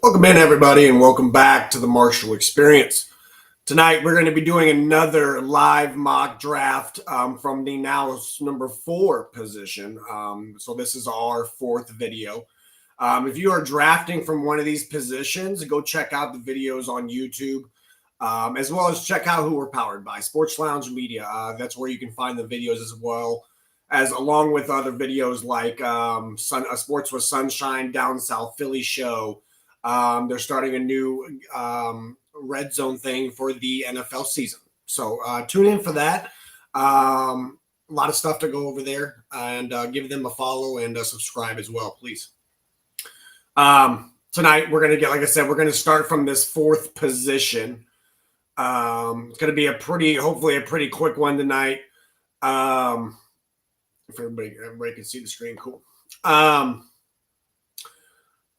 Welcome in, everybody, and welcome back to the Marshall Experience. Tonight, we're going to be doing another live mock draft from the now number 4 position. So this is our 4th video. If you are drafting from one of these positions, go check out the videos on YouTube, as well as check out who we're powered by, Sports Lounge Media. That's where you can find the videos as well, as along with other videos like Sports with Sunshine, Down South Philly Show. They're starting a new red zone thing for the NFL season. So tune in for that. A lot of stuff to go over there, and give them a follow and subscribe as well, please. Tonight, we're going to get, like I said, we're going to start from this 4th position. It's going to be hopefully a pretty quick one tonight. If everybody can see the screen, cool.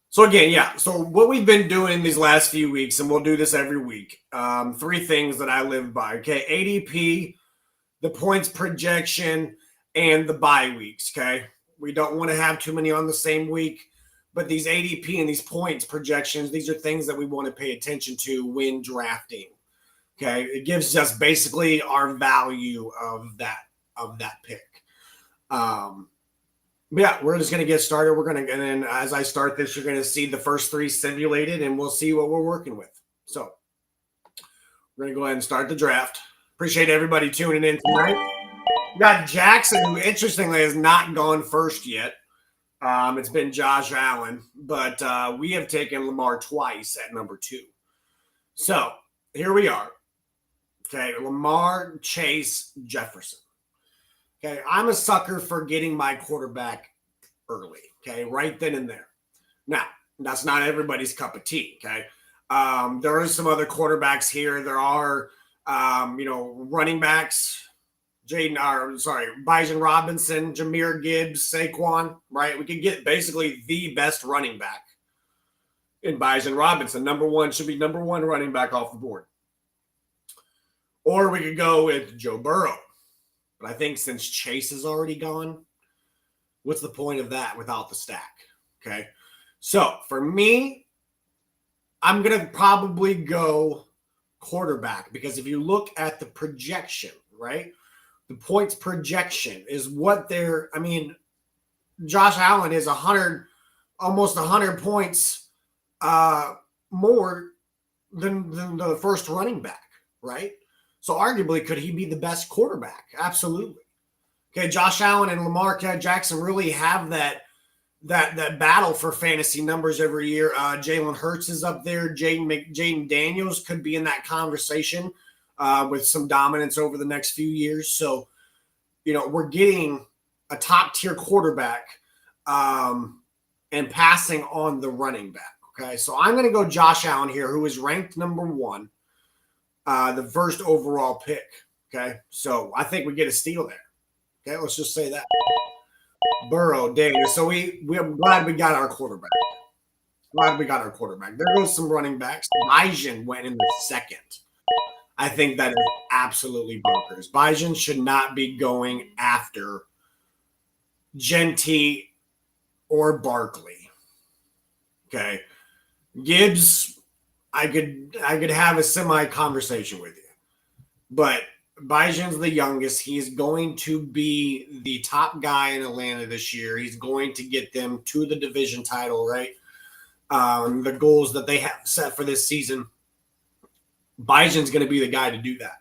So again, yeah. So what we've been doing these last few weeks, and we'll do this every week, 3 things that I live by. Okay, ADP, the points projection, and the bye weeks. Okay, we don't want to have too many on the same week, but these ADP and these points projections, these are things that we want to pay attention to when drafting. Okay, it gives us basically our value of that pick. But yeah, we're just going to get started. And then as I start this, you're going to see the first 3 simulated, and we'll see what we're working with. So we're going to go ahead and start the draft. Appreciate everybody tuning in tonight. We got Jackson, who interestingly has not gone first yet. It's been Josh Allen, but we have taken Lamar twice at number 2. So here we are. Okay, Lamar, Chase, Jefferson. Okay, I'm a sucker for getting my quarterback early, okay, right then and there. Now, that's not everybody's cup of tea, okay? There are some other quarterbacks here. There are, running backs, Bijan Robinson, Jahmyr Gibbs, Saquon, right? We could get basically the best running back in Bijan Robinson. Should be number 1 running back off the board. Or we could go with Joe Burrow. But I think since Chase is already gone, what's the point of that without the stack? Okay. So for me, I'm going to probably go quarterback, because if you look at the projection, right? The points projection is what Josh Allen is almost 100 points more than the first running back, right? So arguably, could he be the best quarterback? Absolutely. Okay, Josh Allen and Lamar Jackson really have that battle for fantasy numbers every year. Jalen Hurts is up there. Jaden Daniels could be in that conversation with some dominance over the next few years. So, we're getting a top-tier quarterback and passing on the running back. Okay, so I'm going to go Josh Allen here, who is ranked number 1. The first overall pick. Okay, so I think we get a steal there. Okay, let's just say that. Burrow, Daniel. So we're glad we got our quarterback. There goes some running backs. Bijan went in the 2nd. I think that is absolutely bonkers. Bijan should not be going after Gentee or Barkley. Okay, Gibbs, I could have a semi-conversation with you. But Bijan's the youngest. He's going to be the top guy in Atlanta this year. He's going to get them to the division title, right? The goals that they have set for this season. Bijan's going to be the guy to do that.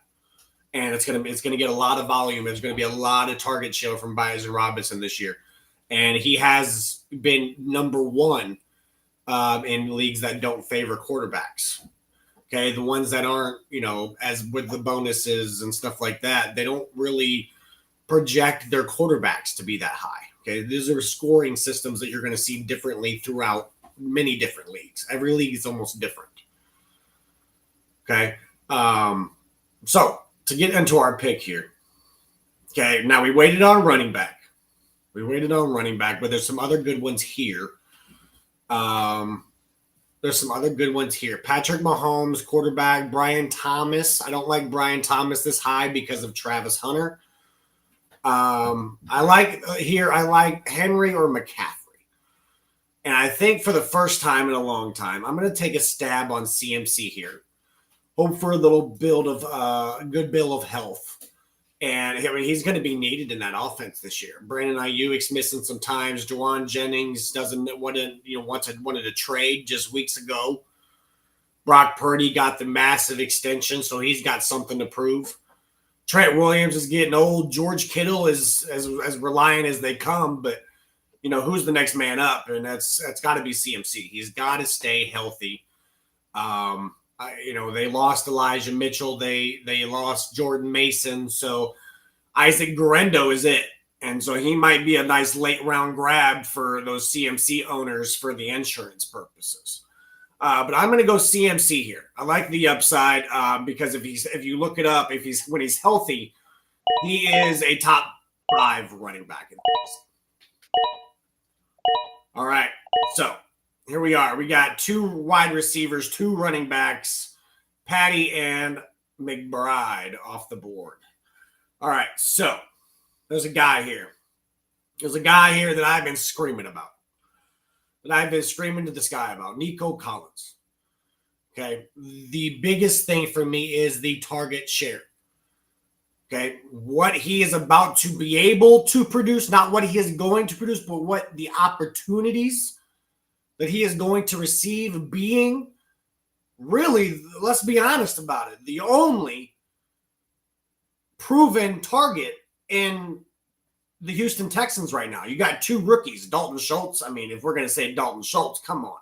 And it's going to get a lot of volume. There's going to be a lot of target share from Bijan Robinson this year. And he has been number 1 in leagues that don't favor quarterbacks. Okay, the ones that aren't, as with the bonuses and stuff like that, they don't really project their quarterbacks to be that high. Okay, these are scoring systems that you're going to see differently throughout many different leagues. Every league is almost different. Okay, so to get into our pick here. Okay, now we waited on running back. But there's some other good ones here. Patrick Mahomes, quarterback. Brian Thomas. I don't like Brian Thomas this high because of Travis Hunter. I like Henry or McCaffrey. And I think for the first time in a long time, I'm going to take a stab on CMC here. Hope for a little good bill of health. And I mean, he's going to be needed in that offense this year. Brandon Ayuk's missing some times. Juwan Jennings wanted to trade just weeks ago. Brock Purdy got the massive extension, so he's got something to prove. Trent Williams is getting old. George Kittle is as reliant as they come, but who's the next man up? And that's got to be CMC. He's got to stay healthy. They lost Elijah Mitchell. They lost Jordan Mason. So Isaac Guerendo is it. And so he might be a nice late round grab for those CMC owners for the insurance purposes. But I'm going to go CMC here. I like the upside because if you look it up, when he's healthy, he is a top 5 running back in the league. All right, so here we are. We got 2 wide receivers, 2 running backs, Patty and McBride off the board. All right, so there's a guy here. There's a guy here that I've been screaming about. That I've been screaming to the sky about, Nico Collins. Okay, the biggest thing for me is the target share. Okay, what he is about to be able to produce, not what he is going to produce, but what the opportunities that he is going to receive being really, let's be honest about it, the only proven target in the Houston Texans right now. You got 2 rookies, Dalton Schultz. I mean, if we're going to say Dalton Schultz, come on.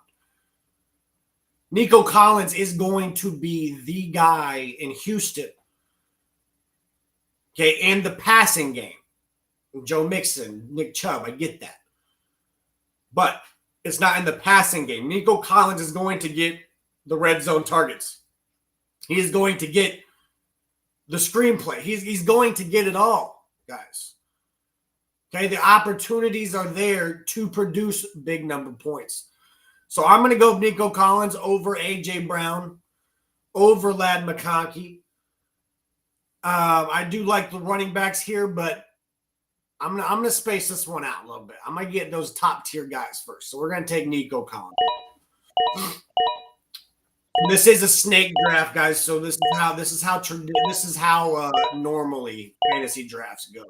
Nico Collins is going to be the guy in Houston. Okay, in the passing game. Joe Mixon, Nick Chubb, I get that. But it's not in the passing game. Nico Collins is going to get the red zone targets. He is going to get the screenplay. He's going to get it all, guys. Okay, the opportunities are there to produce big number points. So I'm going to go Nico Collins over A.J. Brown, over Ladd McConkey. I do like the running backs here, but I'm gonna space this one out a little bit. I'm gonna get those top tier guys first. So we're gonna take Nico Collins. This is a snake draft, guys. So this is how normally fantasy drafts go.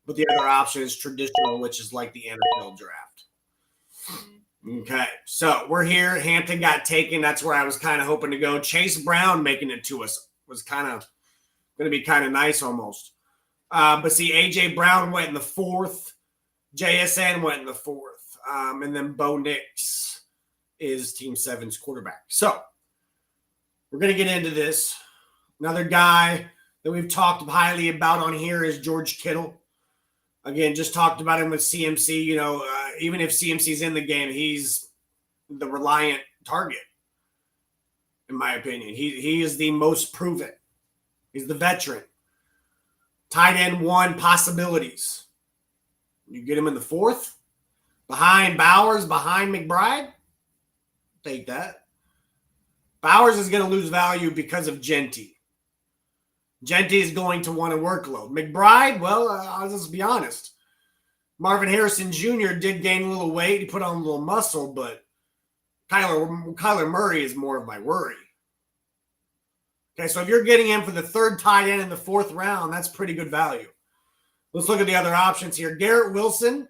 But the other option is traditional, which is like the NFL draft. Okay, so we're here. Hampton got taken. That's where I was kind of hoping to go. Chase Brown making it to us was kind of going to be kind of nice almost. But see, A.J. Brown went in the 4th. JSN went in the 4th. And then Bo Nix is Team 7's quarterback. So we're going to get into this. Another guy that we've talked highly about on here is George Kittle. Again, just talked about him with CMC. Even if CMC's in the game, he's the reliant target, in my opinion. He is the most proven. He's the veteran. Tight end 1 possibilities. You get him in the 4th, behind Bowers, behind McBride. Take that. Bowers is going to lose value because of Genty. Genty is going to want a workload. McBride, well, I'll just be honest. Marvin Harrison Jr. did gain a little weight. He put on a little muscle, but Kyler Murray is more of my worry. Okay, so if you're getting him for the 3rd tight end in the 4th round, that's pretty good value. Let's look at the other options here. Garrett Wilson,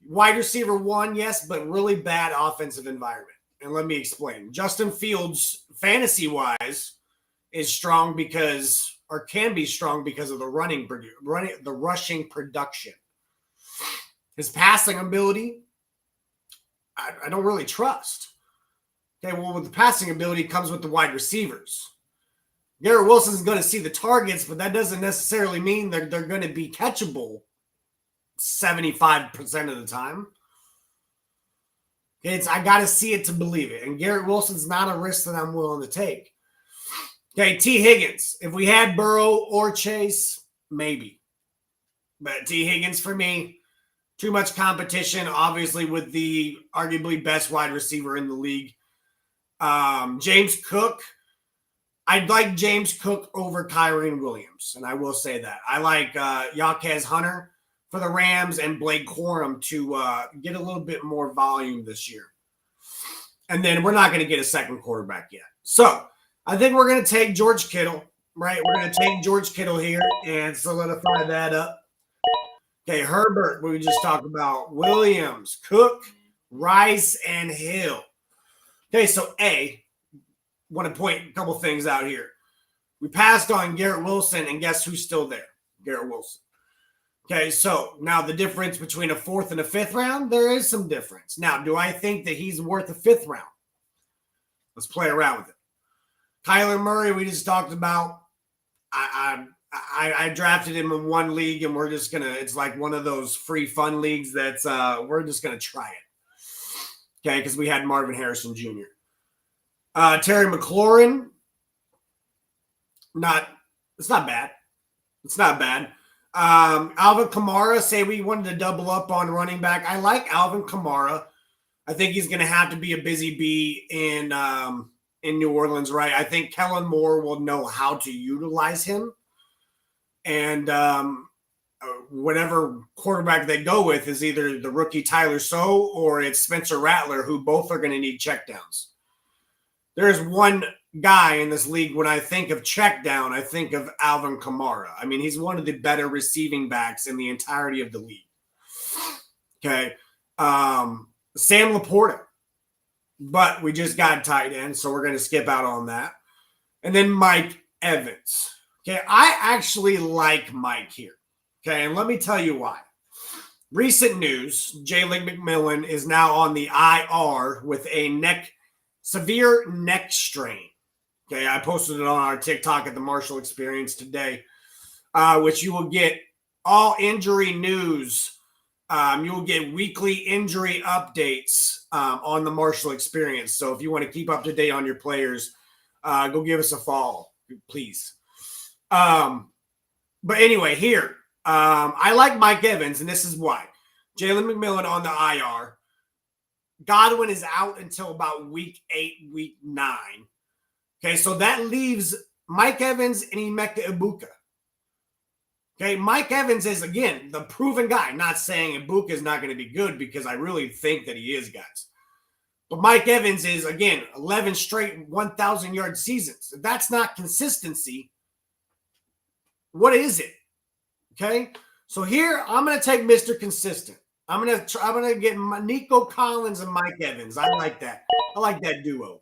wide receiver 1, yes, but really bad offensive environment. And let me explain. Justin Fields, fantasy-wise, is strong can be strong because of the rushing production. His passing ability, I don't really trust. Okay, well, with the passing ability comes with the wide receivers. Garrett Wilson's going to see the targets, but that doesn't necessarily mean they're going to be catchable 75% of the time. Okay, I got to see it to believe it. And Garrett Wilson's not a risk that I'm willing to take. Okay, T. Higgins. If we had Burrow or Chase, maybe. But T. Higgins, for me, too much competition, obviously, with the arguably best wide receiver in the league. James Cook. I'd like James Cook over Kyren Williams, and I will say that. I like Yaquez Hunter for the Rams and Blake Corum to get a little bit more volume this year. And then we're not going to get a second quarterback yet. So I think we're going to take George Kittle, right? We're going to take George Kittle here and solidify that up. Okay, Herbert, we just talked about. Williams, Cook, Rice, and Hill. Okay, so want to point a couple things out here. We passed on Garrett Wilson, and guess who's still there? Garrett Wilson. Okay, so now the difference between a 4th and a 5th round, there is some difference. Now, do I think that he's worth a 5th round? Let's play around with it. Kyler Murray, we just talked about. I drafted him in one league, and we're just gonna. It's like one of those free fun leagues that's we're just gonna try it. Okay, because we had Marvin Harrison Jr. Terry McLaurin. It's not bad. It's not bad. Alvin Kamara, say we wanted to double up on running back. I like Alvin Kamara. I think he's going to have to be a busy bee in New Orleans, right? I think Kellen Moore will know how to utilize him. And whatever quarterback they go with is either the rookie Tyler Sow or it's Spencer Rattler, who both are going to need checkdowns. There's one guy in this league, when I think of check down, I think of Alvin Kamara. I mean, he's one of the better receiving backs in the entirety of the league. Okay. Sam Laporta. But we just got tight end, so we're going to skip out on that. And then Mike Evans. Okay, I actually like Mike here. Okay, and let me tell you why. Recent news, Jalen McMillan is now on the IR with a severe neck strain. Okay, I posted it on our TikTok at the Marshall Experience today, which you will get all injury news. You will get weekly injury updates on the Marshall Experience. So if you want to keep up to date on your players, go give us a follow, please. But anyway, here, I like Mike Evans, and this is why. Jalen McMillan on the IR. Godwin is out until about week 8, week 9. Okay, so that leaves Mike Evans and Emeka Ibuka. Okay, Mike Evans is, again, the proven guy. Not saying Ibuka is not going to be good, because I really think that he is, guys. But Mike Evans is, again, 11 straight 1,000-yard seasons. If that's not consistency, what is it? Okay, so here I'm going to take Mr. Consistent. I'm gonna get Nico Collins and Mike Evans. I like that. I like that duo.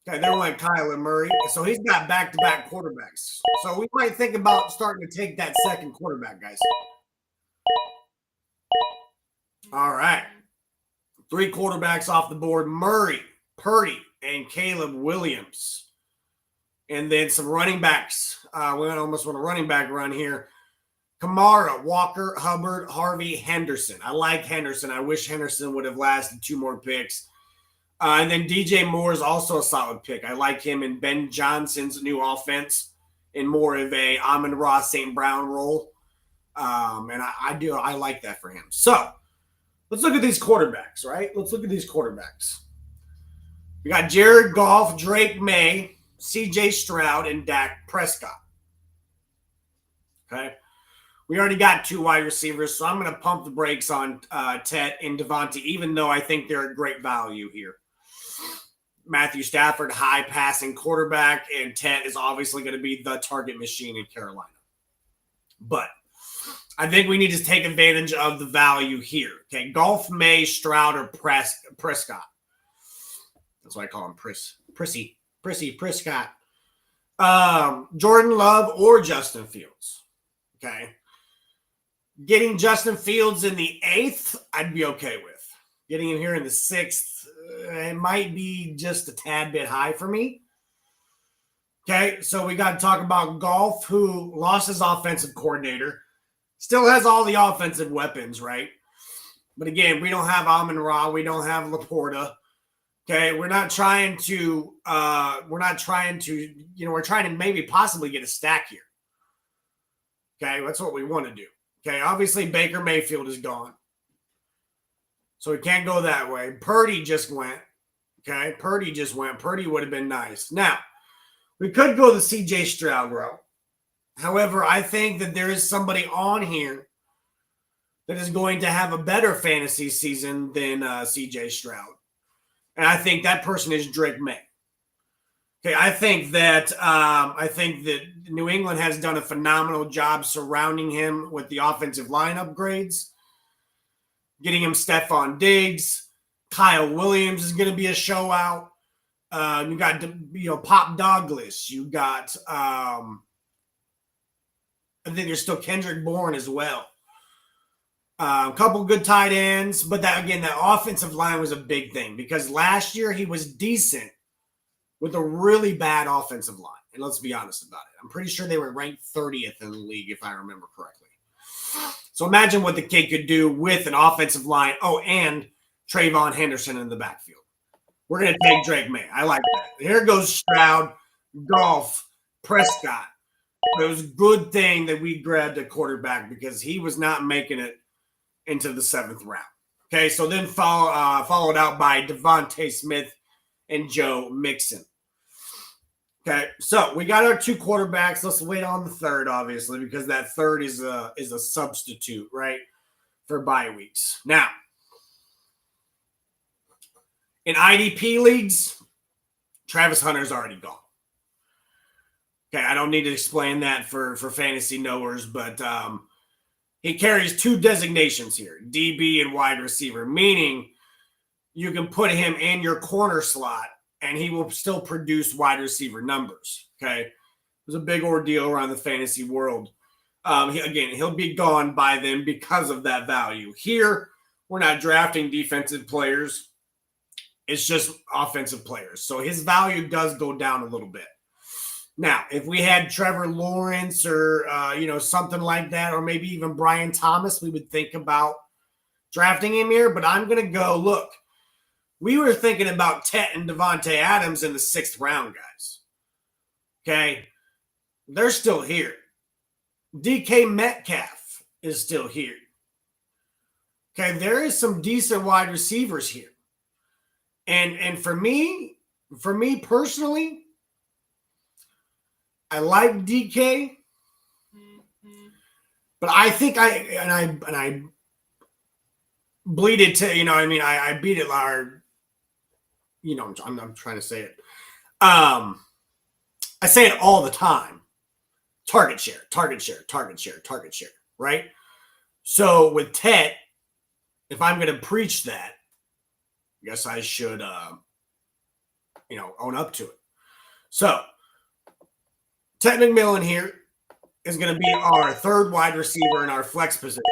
Okay, they went Kyler Murray. So he's got back-to-back quarterbacks. So we might think about starting to take that second quarterback, guys. All right. 3 quarterbacks off the board. Murray, Purdy, and Caleb Williams. And then some running backs. We almost want a running back run here. Kamara, Walker, Hubbard, Harvey, Henderson. I like Henderson. I wish Henderson would have lasted 2 more picks. And then DJ Moore is also a solid pick. I like him in Ben Johnson's new offense in more of a Amon-Ra St. Brown role. And I like that for him. So let's look at these quarterbacks, right? Let's look at these quarterbacks. We got Jared Goff, Drake May, CJ Stroud, and Dak Prescott. Okay. We already got 2 wide receivers, so I'm going to pump the brakes on Tet and Devontae, even though I think they're a great value here. Matthew Stafford, high passing quarterback, and Tet is obviously going to be the target machine in Carolina. But I think we need to take advantage of the value here. Okay, Goff, May, Stroud, or Prescott. That's why I call him Prissy Prescott. Jordan Love or Justin Fields. Okay. Getting Justin Fields in the 8th, I'd be okay with. Getting him here in the 6th, it might be just a tad bit high for me. Okay, so we got to talk about Goff, who lost his offensive coordinator. Still has all the offensive weapons, right? But again, we don't have Amon-Ra. We don't have Laporta. Okay, we're trying to maybe possibly get a stack here. Okay, that's what we want to do. Okay, obviously Baker Mayfield is gone. So we can't go that way. Purdy just went. Okay, Purdy would have been nice. Now, we could go the CJ Stroud route. However, I think that there is somebody on here that is going to have a better fantasy season than CJ Stroud. And I think that person is Drake May. Okay, I think that New England has done a phenomenal job surrounding him with the offensive line upgrades, getting him Stephon Diggs. Kyle Williams is going to be a show out. You got Pop Douglas. You got I think there's still Kendrick Bourne as well. A couple good tight ends, but that offensive line was a big thing because last year he was decent with a really bad offensive line. And let's be honest about it. I'm pretty sure they were ranked 30th in the league, if I remember correctly. So imagine what the kid could do with an offensive line. Oh, and Trayvon Henderson in the backfield. We're going to take Drake May. I like that. Here goes Stroud, Goff, Prescott. It was a good thing that we grabbed a quarterback because he was not making it into the 7th round. Okay, so then followed out by Devontae Smith and Joe Mixon. Okay, so we got our 2 quarterbacks. Let's wait on the 3rd, obviously, because that 3rd is a substitute, right, for bye weeks. Now, in IDP leagues, Travis Hunter's already gone. Okay, I don't need to explain that for fantasy knowers, but he carries 2 designations here, DB and wide receiver, meaning you can put him in your corner slot and he will still produce wide receiver numbers. Okay. It was a big ordeal around the fantasy world. He'll be gone by then because of that value. Here, we're not drafting defensive players. It's just offensive players. So his value does go down a little bit. Now, if we had Trevor Lawrence or, something like that, or maybe even Brian Thomas, we would think about drafting him here. But I'm going to go, look, we were thinking about Tet and Devontae Adams in the 6th round, guys. Okay? They're still here. DK Metcalf is still here. Okay? There is some decent wide receivers here. And for me personally, I like DK, but I think I bleeded to, I beat it our, I'm trying to say it. I say it all the time. Target share, target share, target share, target share, right? So with Tet, if I'm going to preach that, I guess I should, own up to it. So Tet McMillan here is going to be our 3rd wide receiver in our flex position.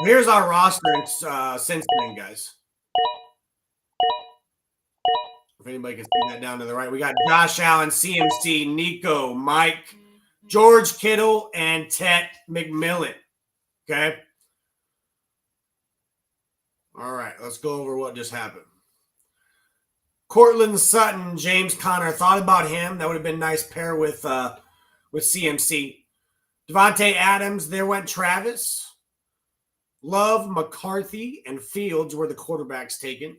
Here's our roster since then, guys. If anybody can see that down to the right, we got Josh Allen, CMC, Nico, Mike, George Kittle, and Tet McMillan. Okay. All right, let's go over what just happened. Cortland Sutton, James Conner. Thought about him. That would have been a nice pair with CMC. Devontae Adams. There went Travis. Love, McCarthy, and Fields were the quarterbacks taken. A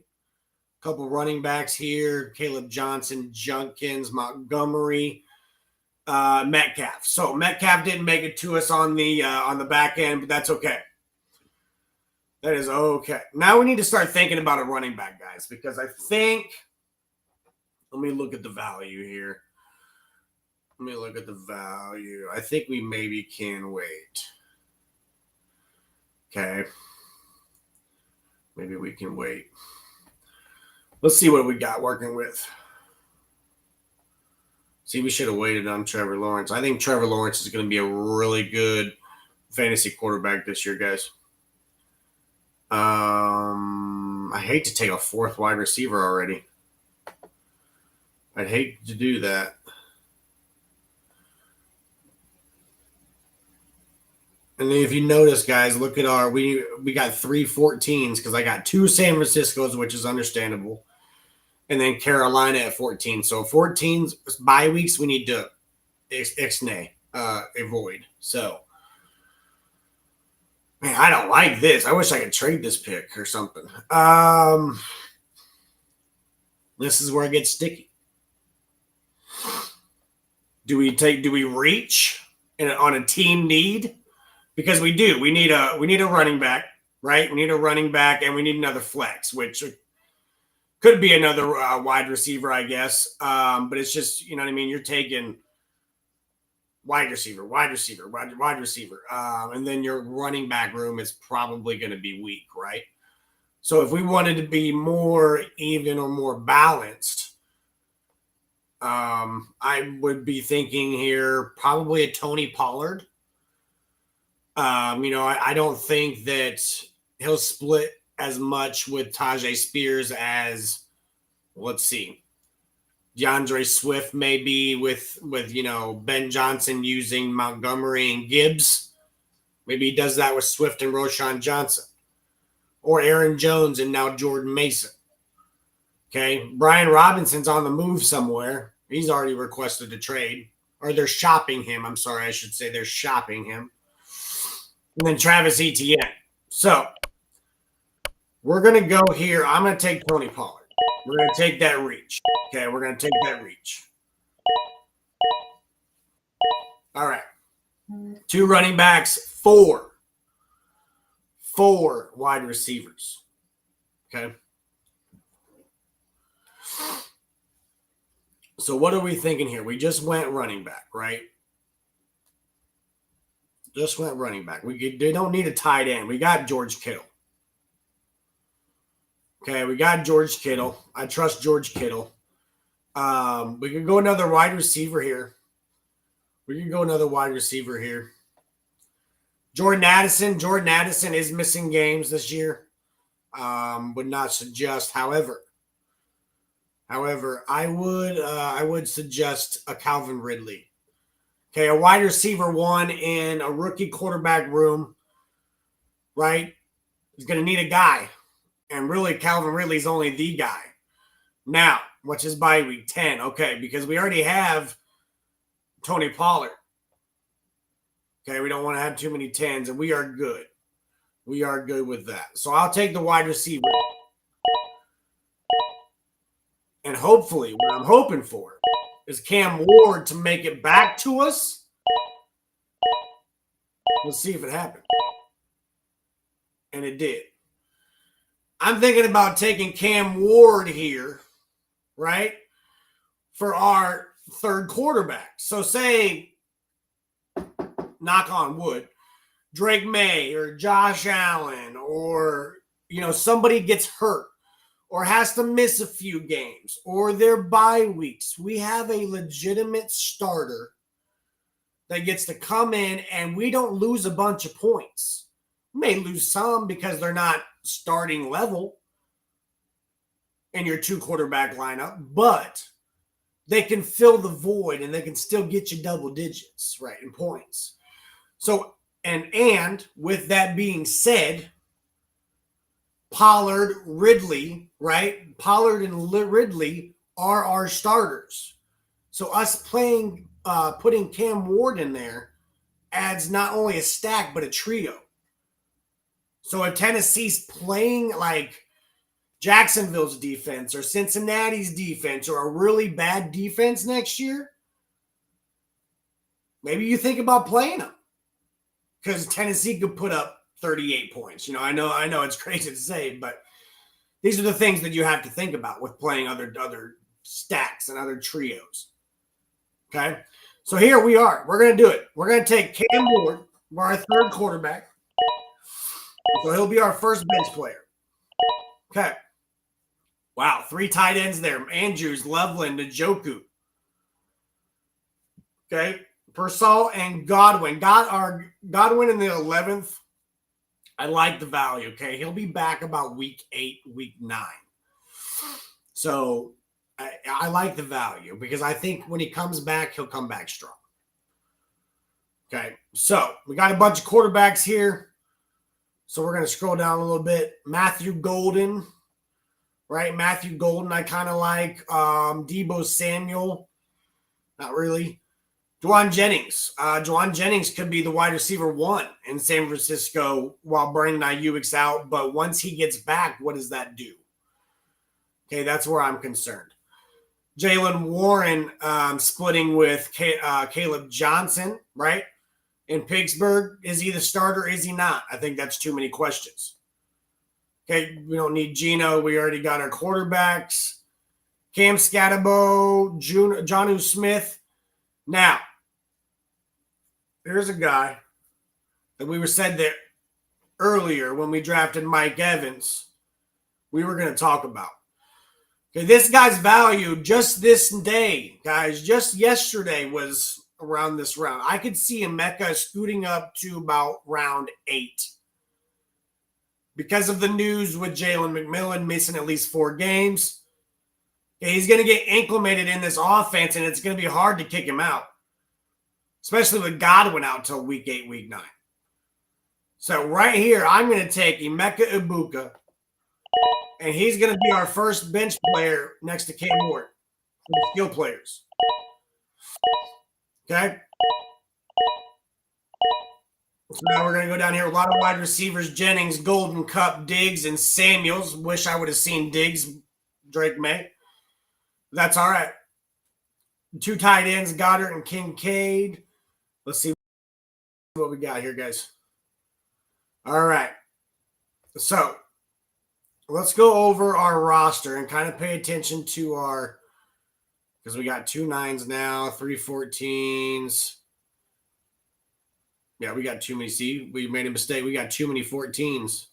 couple running backs here. Caleb Johnson, Junkins, Montgomery, Metcalf. So Metcalf didn't make it to us on the back end, but that's okay. That is okay. Now we need to start thinking about a running back, guys, because I think – let me look at the value here. I think we maybe can wait. Okay. Maybe we can wait. Let's see what we got working with. See, we should have waited on Trevor Lawrence. I think Trevor Lawrence is going to be a really good fantasy quarterback this year, guys. I hate to take a 4th wide receiver already. I'd hate to do that. And if you notice, guys, look at we got 3 14s because I got 2 San Franciscos, which is understandable. And then Carolina at 14. So 14s, bye weeks, we need to avoid. So, man, I don't like this. I wish I could trade this pick or something. This is where it gets sticky. Do we reach? on a team need, because we do. We need a running back, right? We need a running back, and we need another flex, which could be another wide receiver, I guess. But it's just, you know what I mean? You're taking wide receiver, wide receiver, wide receiver. And then your running back room is probably going to be weak, right? So if we wanted to be more even or more balanced, I would be thinking here probably a Tony Pollard. I don't think that he'll split as much with Tajay Spears as, let's see, DeAndre Swift maybe with Ben Johnson using Montgomery and Gibbs. Maybe he does that with Swift and Roschon Johnson. Or Aaron Jones and now Jordan Mason. Okay, Brian Robinson's on the move somewhere. He's already requested a trade. Or they're shopping him. I'm sorry, I should say they're shopping him. And then Travis Etienne. So, we're going to go here. I'm going to take Tony Pollard. We're going to take that reach. Okay, we're going to take that reach. All right. 2 running backs, 4 wide receivers. Okay. So what are we thinking here? We just went running back, right? Just went running back. They don't need a tight end. We got George Kittle. Okay, we got George Kittle. I trust George Kittle. We can go another wide receiver here. Jordan Addison. Jordan Addison is missing games this year. Would not suggest, however, I would suggest a Calvin Ridley. Okay, a wide receiver 1 in a rookie quarterback room, right? He's going to need a guy. And really, Calvin Ridley's only the guy. Now, what's his bye week? 10. Okay, because we already have Tony Pollard. Okay, we don't want to have too many 10s, and we are good. We are good with that. So I'll take the wide receiver. And hopefully, what I'm hoping for is Cam Ward to make it back to us. Let's see if it happened. And it did. I'm thinking about taking Cam Ward here, right, for our third quarterback. So say, knock on wood, Drake May or Josh Allen or, somebody gets hurt or has to miss a few games or their bye weeks. We have a legitimate starter that gets to come in and we don't lose a bunch of points. We may lose some because they're not starting level in your 2 quarterback lineup, but they can fill the void and they can still get you double digits, right, in points. So, and with that being said, Pollard, Ridley, right? Pollard and Ridley are our starters. So us putting Cam Ward in there adds not only a stack, but a trio. So if Tennessee's playing like Jacksonville's defense or Cincinnati's defense or a really bad defense next year, maybe you think about playing them because Tennessee could put up 38 points. I know it's crazy to say, but these are the things that you have to think about with playing other stacks and other trios. Okay, so here we are. We're going to do it. We're going to take Cam Ward, our third quarterback. So he'll be our first bench player. Okay. Wow, 3 tight ends there. Andrews, Loveland, Njoku. Okay. Purcell and Godwin. Godwin in the 11th. I like the value. Okay. He'll be back about week 8, week 9. So I like the value because I think when he comes back, he'll come back strong. Okay. So we got a bunch of quarterbacks here. So we're going to scroll down a little bit. Matthew Golden, right? Matthew Golden, I kind of like. Deebo Samuel, not really. Juwan Jennings. Juwan Jennings could be the wide receiver 1 in San Francisco while Brandon Ayuk's out. But once he gets back, what does that do? Okay, that's where I'm concerned. Jaylen Warren splitting with Caleb Johnson, right? in Pittsburgh. Is he the starter? Is he not? I think that's too many questions. Okay, we don't need Geno. We already got our quarterbacks. Cam Scatabo, Jonnu Smith. Now, here's a guy that we were said that earlier when we drafted Mike Evans, we were going to talk about. Okay, this guy's value just this day, guys, just yesterday was around this round. I could see Emeka scooting up to about round 8 because of the news with Jalen McMillan missing at least 4 games. Okay, he's going to get acclimated in this offense, and it's going to be hard to kick him out, especially with Godwin out till week 8, week 9. So right here, I'm going to take Emeka Ibuka, and he's going to be our first bench player next to Cam Ward for the skill players. Okay? So now we're going to go down here. A lot of wide receivers: Jennings, Golden, Cup, Diggs, and Samuels. Wish I would have seen Diggs, Drake May. That's all right. 2 tight ends, Goddard and Kincaid. Let's see what we got here, guys. All right. So let's go over our roster and kind of pay attention to our, because we got 2 9s now, 3 14s. Yeah, we got too many. See, we made a mistake. We got too many 14s.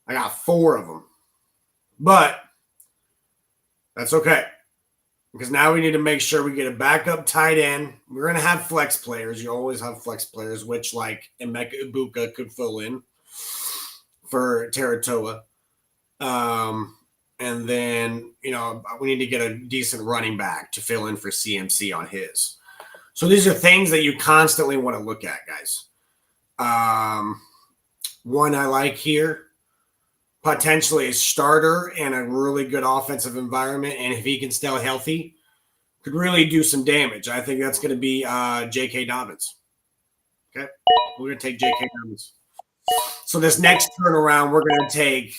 I got 4 of them. But that's okay, because now we need to make sure we get a backup tight end. We're going to have flex players. You always have flex players, which like Emeka Ibuka could fill in for Taratoa. And then, we need to get a decent running back to fill in for CMC on his. So these are things that you constantly want to look at, guys. One I like here, potentially a starter in a really good offensive environment, and if he can stay healthy, could really do some damage. I think that's going to be J.K. Dobbins. Okay, we're going to take J.K. Dobbins. So this next turnaround, we're going to take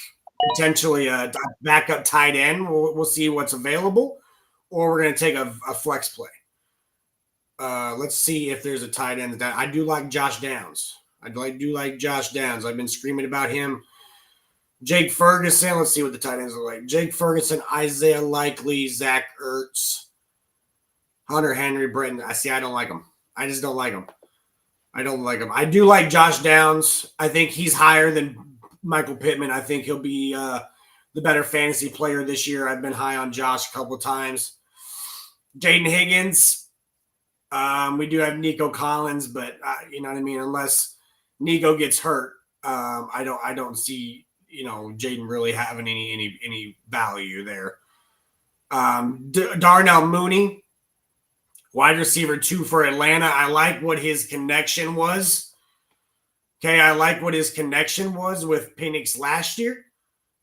potentially a backup tight end. We'll see what's available, or we're going to take a flex play. Let's see if there's a tight end. I do like Josh Downs. I do like Josh Downs. I've been screaming about him. Jake Ferguson. Let's see what the tight ends look like. Jake Ferguson, Isaiah Likely, Zach Ertz, Hunter Henry, Britton. I don't like him. I just don't like him. I don't like him. I do like Josh Downs. I think he's higher than Michael Pittman. I think he'll be the better fantasy player this year. I've been high on Josh a couple of times. Jaden Higgins. We do have Nico Collins, but you know what I mean. Unless Nico gets hurt, I don't see Jaden really having any value there. Darnell Mooney, wide receiver 2 for Atlanta. I like what his connection was. Okay, I like what his connection was with Penix last year.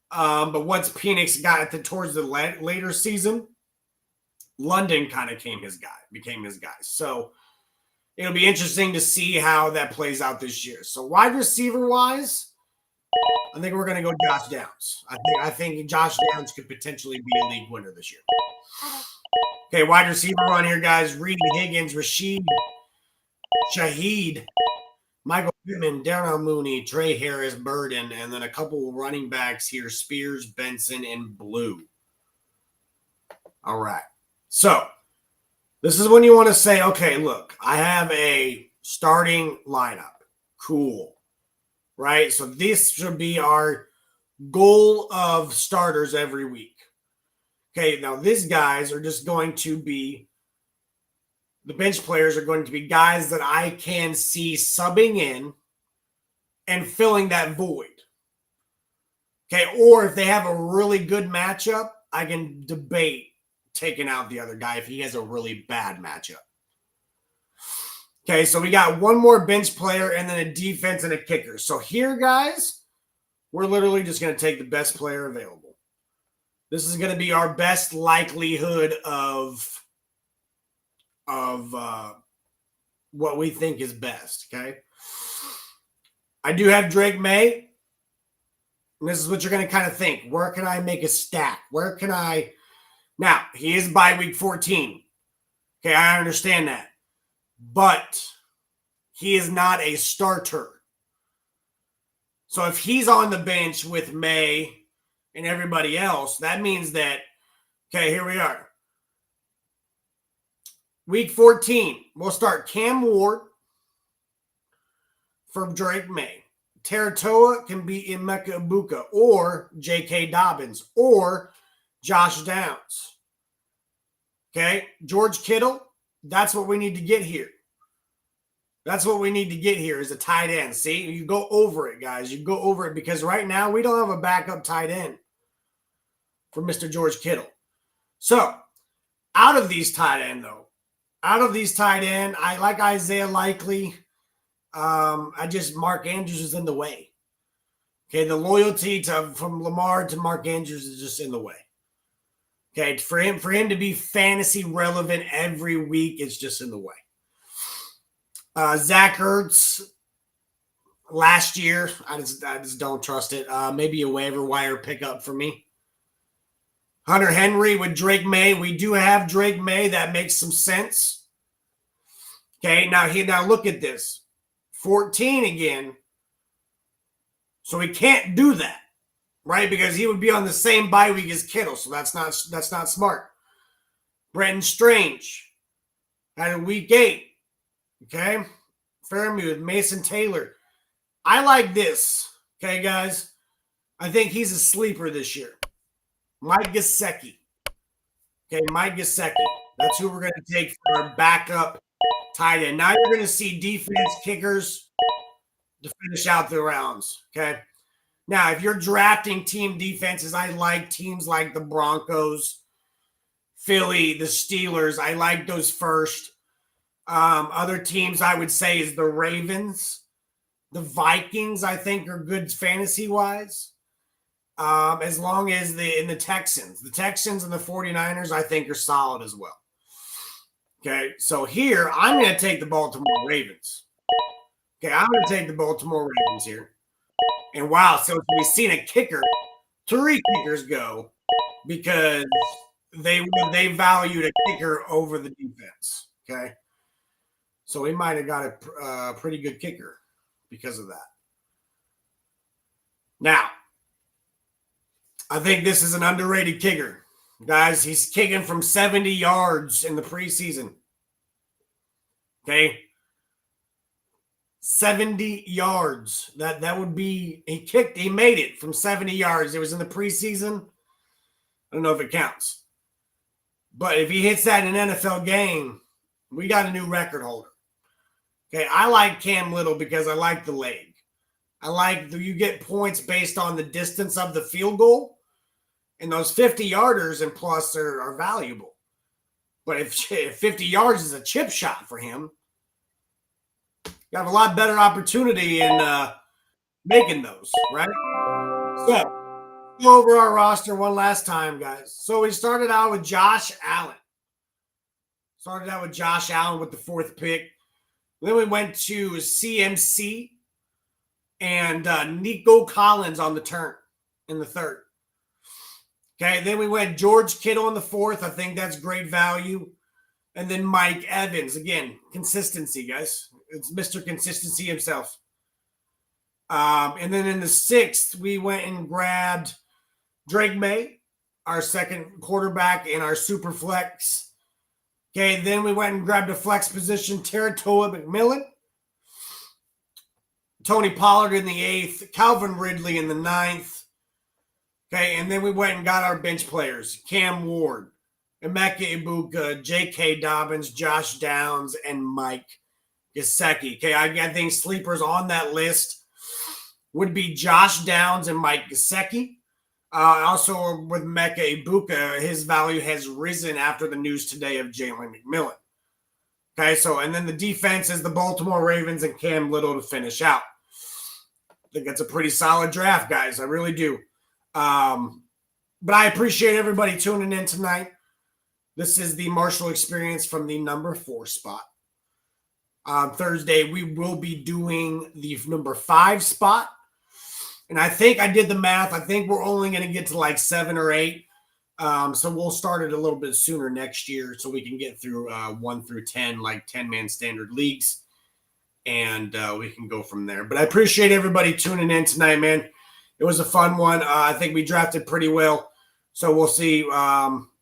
But once Penix got towards the later season, London kind of became his guy. So it'll be interesting to see how that plays out this year. So wide receiver wise, I think we're going to go Josh Downs. I think Josh Downs could potentially be a league winner this year. Okay, wide receiver on here, guys. Reed Higgins, Rashid Shaheed, Michael Pittman, Darnell Mooney, Trey Harris, Burden, and then a couple running backs here, Spears, Benson, and Blue. All right. So this is when you want to say, okay, look, I have a starting lineup. Cool. Right? So this should be our goal of starters every week. Okay, now these guys are just going to be, the bench players are going to be guys that I can see subbing in and filling that void. Okay, or if they have a really good matchup, I can debate taking out the other guy if he has a really bad matchup. Okay, so we got one more bench player and then a defense and a kicker. So here, guys, we're literally just going to take the best player available. This is going to be our best likelihood of what we think is best, okay? I do have Drake May. And this is what you're going to kind of think. Where can I make a stack? Where can I... Now, he is by week 14. Okay, I understand that. But He is not a starter. So if he's on the bench with May and everybody else, that means that, okay, here we are. Week 14, we'll start Cam Ward for Drake May. Taratoa can be Emeka Ibuka or J.K. Dobbins or Josh Downs. Okay, George Kittle, that's what we need to get here. That's what we need to get here is a tight end. See, you go over it, guys. You go over it because right now we don't have a backup tight end for Mr. George Kittle. So, out of these tight end, I like Isaiah Likely. Mark Andrews is in the way. Okay, the loyalty from Lamar to Mark Andrews is just in the way. Okay, for him to be fantasy relevant every week is just in the way. Zach Ertz last year, I just don't trust it. Maybe a waiver wire pickup for me. Hunter Henry with Drake May. We do have Drake May. That makes some sense. Okay, now look at this. 14 again. So we can't do that, right? Because he would be on the same bye week as Kittle, so that's not smart. Brenton Strange had a week 8. Okay, Fairmouth, Mason Taylor. I like this. Okay, guys. I think he's a sleeper this year. Mike Gesicki. Okay, Mike Gesicki. That's who we're going to take for our backup tight end. Now you're going to see defense kickers to finish out the rounds. Okay. Now, if you're drafting team defenses, I like teams like the Broncos, Philly, the Steelers. I like those first. Other teams I would say is the Ravens. The Vikings, I think, are good fantasy-wise. As long as the Texans. The Texans and the 49ers, I think, are solid as well. Okay, so here, I'm going to take the Baltimore Ravens. Okay, I'm going to take the Baltimore Ravens here. And wow, so we've seen a kicker, 3 kickers go because they valued a kicker over the defense. Okay, so we might have got a pretty good kicker because of that. Now, I think this is an underrated kicker. Guys, he's kicking from 70 yards in the preseason. Okay. 70 yards. That would be, he made it from 70 yards. It was in the preseason. I don't know if it counts. But if he hits that in an NFL game, we got a new record holder. Okay, I like Cam Little because I like the leg. I like you get points based on the distance of the field goal. And those 50-yarders and plus are valuable. But if 50 yards is a chip shot for him, you have a lot better opportunity in making those, right? So, go over our roster one last time, guys. So we started out with Josh Allen. With the 4th pick. Then we went to CMC and Nico Collins on the turn in the 3rd. Okay, then we went George Kittle in the 4th. I think that's great value. And then Mike Evans. Again, consistency, guys. It's Mr. Consistency himself. And then in the 6th, we went and grabbed Drake May, our 2nd quarterback in our SuperFlex. Okay, then we went and grabbed a flex position, Taratoa McMillan. Tony Pollard in the 8th, Calvin Ridley in the 9th. Okay, and then we went and got our bench players, Cam Ward, Emeka Ibuka, J.K. Dobbins, Josh Downs, and Mike Gesicki. Okay, I think sleepers on that list would be Josh Downs and Mike Gesicki. Also with Emeka Ibuka, his value has risen after the news today of Jalen McMillan. Okay, so and then the defense is the Baltimore Ravens and Cam Little to finish out. I think that's a pretty solid draft, guys. I really do. But I appreciate everybody tuning in tonight. This is the Marshall Experience from the number 4 spot. Thursday, we will be doing the number 5 spot. And I think I did the math. I think we're only going to get to like 7 or 8. So we'll start it a little bit sooner next year so we can get through 1 through 10, like 10-man standard leagues. and we can go from there. But I appreciate everybody tuning in tonight, man. It was a fun one. I think we drafted pretty well, so we'll see.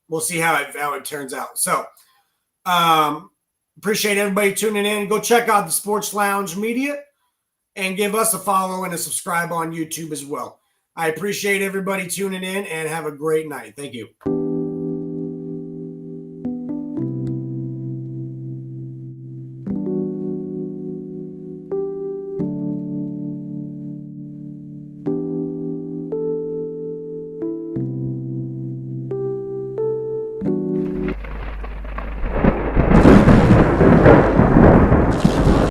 We'll see how it turns out. So appreciate everybody tuning in. Go check out the Sports Lounge Media and give us a follow and a subscribe on YouTube as well. I appreciate everybody tuning in, and have a great night. Thank you.